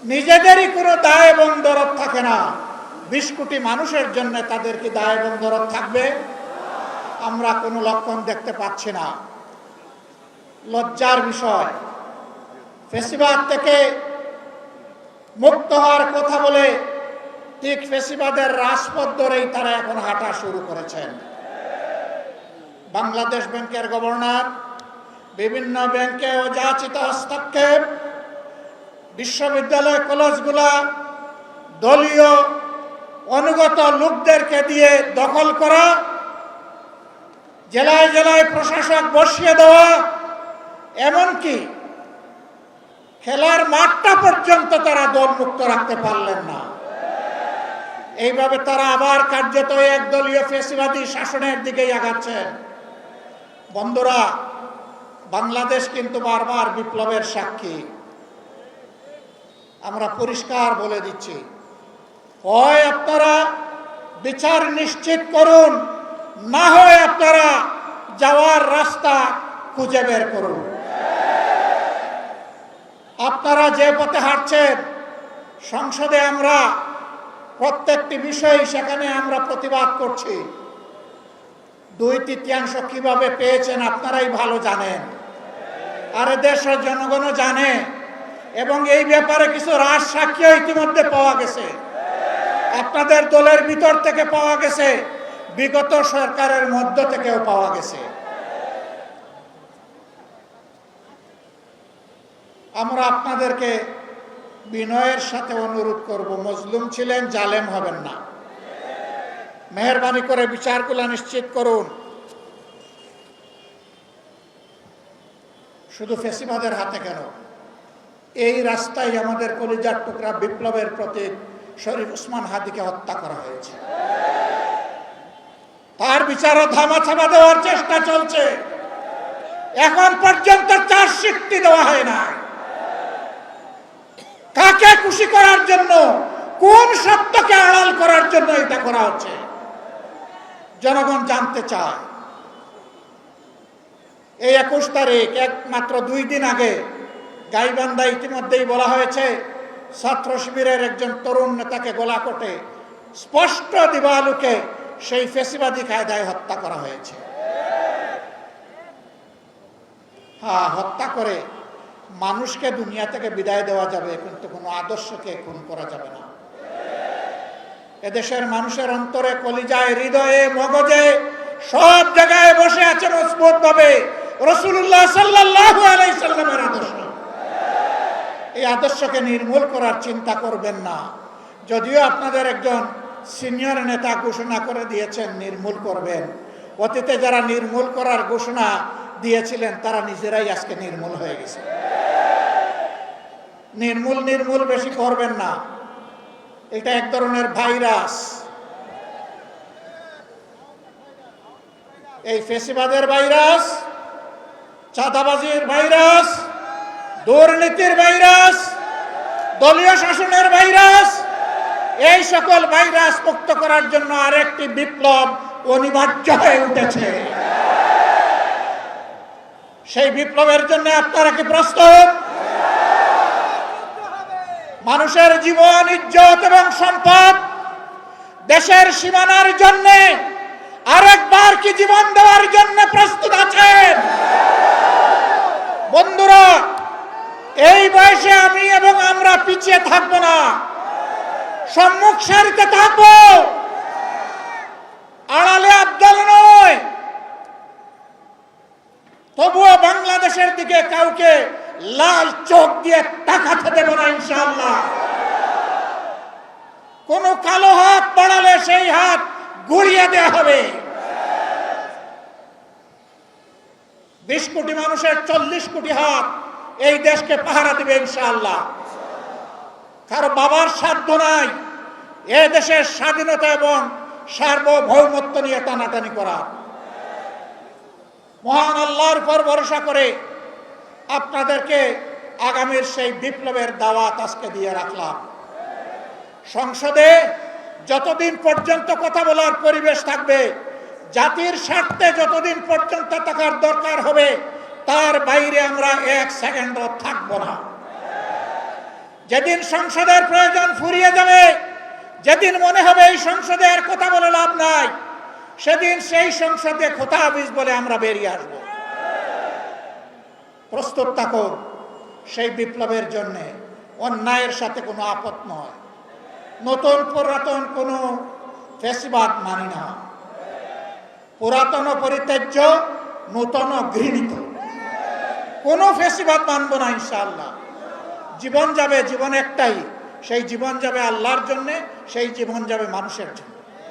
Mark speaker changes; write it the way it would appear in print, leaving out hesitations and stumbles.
Speaker 1: নিজেদেরই কোনো দায় এবং দরদ থাকে না, ২০ কোটি মানুষের জন্য তাদের কি দায় এবং দরদ থাকবে? আমরা কোনো লক্ষণ দেখতে পাচ্ছি না। লজ্জার বিষয়, ফ্যাসিবাদ থেকে মুক্ত হওয়ার কথা বলে ঠিক ফ্যাসিবাদের রাজপথ ধরেই তারা এখন হাঁটা শুরু করেছেন। বাংলাদেশ ব্যাংকের গভর্নর, বিভিন্ন ব্যাংকে অযাচিত হস্তক্ষেপ, বিশ্ববিদ্যালয় কলেজগুলা দলীয় অনুগত লোকদেরকে দিয়ে দখল করা, জেলায় জেলায় প্রশাসক বসিয়ে দেওয়া, এমনকি খেলার মাঠটা পর্যন্ত তারা দলমুক্ত রাখতে পারলেন না। এইভাবে তারা আবার কার্যত একদলীয় ফ্যাসিবাদী শাসনের দিকেই আগাচ্ছেন। বন্ধুরা, বাংলাদেশ কিন্তু বারবার বিপ্লবের সাক্ষী। আমরা পরিষ্কার বলে দিচ্ছি, হয় আপনারা বিচার নিশ্চিত করুন, না হয় আপনারা যাওয়ার রাস্তা খুঁজে বের করুন। আপনারা যে পথে হাঁটছেন, সংসদে আমরা প্রত্যেকটি বিষয় সেখানে আমরা প্রতিবাদ করছি। 2/3 কিভাবে পেয়েছেন আপনারাই ভালো জানেন, আর দেশের জনগণও জানে। এবং এই ব্যাপারে কিছু রাজ সাক্ষীও ইতিমধ্যে পাওয়া গেছে, আপনাদের দলের ভিতর থেকে পাওয়া গেছে, বিগত সরকারের মধ্য থেকেও পাওয়া গেছে। আমরা আপনাদেরকে বিনয়ের সাথে অনুরোধ করব, মজলুম ছিলেন, জালেম হবেন না। মেহেরবানি করে বিচারগুলো নিশ্চিত করুন। শুধু ফ্যাসিবাদের হাতে কেন, এই রাস্তায় আমাদের কলিজার টুকরা বিপ্লবের প্রতীক শরীফ ওসমান হাদিকে হত্যা করা হয়েছে। তার বিচারও ধামাচাপা দেওয়ার চেষ্টা চলছে। এখন পর্যন্ত চার্জশিটটি দেওয়া হয় না। কাকে খুশি করার জন্য, কোন সত্যকে আড়াল করার জন্য এটা করা হচ্ছে, জনগণ জানতে চায়। এই 21 তারিখ, একমাত্র 2 দিন আগে গাইবান্ধা ইতিমধ্যেই বলা হয়েছে, ছাত্র শিবিরের একজন তরুণ নেতাকে গলাকটে স্পষ্ট দিবালুকে সেই ফ্যাসিবাদী কায়দায় হত্যা করা হয়েছে। হ্যাঁ, হত্যা করে মানুষকে দুনিয়া থেকে বিদায় দেওয়া যাবে, কিন্তু কোনো আদর্শকে খুন করা যাবে না। এদেশের মানুষের অন্তরে, কলিজায়, হৃদয়ে, মগজে সব জায়গায় বসে আছে মজবুত ভাবে রাসূলুল্লাহ সাল্লাল্লাহু আলাইহি সাল্লামের আদর্শ। এই আদর্শকে নির্মূল করার চিন্তা করবেন না। যদিও আপনাদের একজন সিনিয়র নেতা ঘোষণা করে দিয়েছেন নির্মূল করবেন, অতীতে যারা নির্মূল করার ঘোষণা দিয়েছিলেন তারা নিজেরাই আজকে নির্মূল হয়ে গেছে। নির্মূল বেশি করবেন না, এটা এক ধরনের ভাইরাস। এই ফ্যাসিবাদের ভাইরাস, চাঁদাবাজির ভাইরাস, দুর্নীতির ভাইরাস, দলীয় শাসনের ভাইরাস, এই সকল ভাইরাস মুক্ত করার জন্য আরেকটি বিপ্লব অনিবার্য হয়ে উঠেছে। সেই বিপ্লবের জন্য আপনারা কি প্রস্তুত? মানুষের জীবন, ইজ্জত এবং সম্পদ, দেশের সীমানার জন্য আরেকবার কি জীবন দেওয়ার জন্য প্রস্তুত আছেন? বন্ধুরা, এই বয়সে আমি এবং আমরা পিছিয়ে থাকবো না, সম্মুখ সারিতে থাকবো, আড়ালে আবদাল নয়। তবুও বাংলাদেশের দিকে কাউকে লাল চোখ দিয়ে তাকাতে দেব না ইনশাআল্লাহ। কোন কালো হাত বাড়ালে সেই হাত গুড়িয়ে দেওয়া হবে। 20 কোটি মানুষের 40 কোটি হাত এই দেশকে পাহারা দিবে ইনশাআল্লাহ। কারো বাবার সাধ্য নাই এ দেশের স্বাধীনতা এবং সার্বভৌমত্ব নিয়ে টানাটানি করা। মহান আল্লাহর উপর ভরসা করে আপনাদেরকে আগামীর সেই বিপ্লবের দাওয়াত আজকে দিয়ে রাখলাম। সংসদে যতদিন পর্যন্ত কথা বলার পরিবেশ থাকবে, জাতির স্বার্থে যতদিন পর্যন্ত থাকার দরকার হবে, তার বাইরে আমরা 1 সেকেন্ডও থাকবো না। যেদিন সংসদের প্রয়োজন ফুরিয়ে যাবে, যেদিন মনে হবে এই সংসদে আর কথা বলে লাভ নাই, সেদিন সেই সংসদে খোতা হাফিজ বলে আমরা বেরিয়ে আসব। প্রস্তুত থাকুন সেই বিপ্লবের জন্যে। অন্যায়ের সাথে কোনো আপত নয়, নতুন পুরাতন কোনো ফ্যাসিবাদ মানি না, পুরাতন পরিত্যাজ্য, নূতন ঘৃণিত, কোনো ফ্যাসিবাদ মানব না ইনশাআল্লাহ। জীবন যাবে, জীবন একটাই, সেই জীবন যাবে আল্লাহর জন্যে, সেই জীবন যাবে মানুষের জন্য।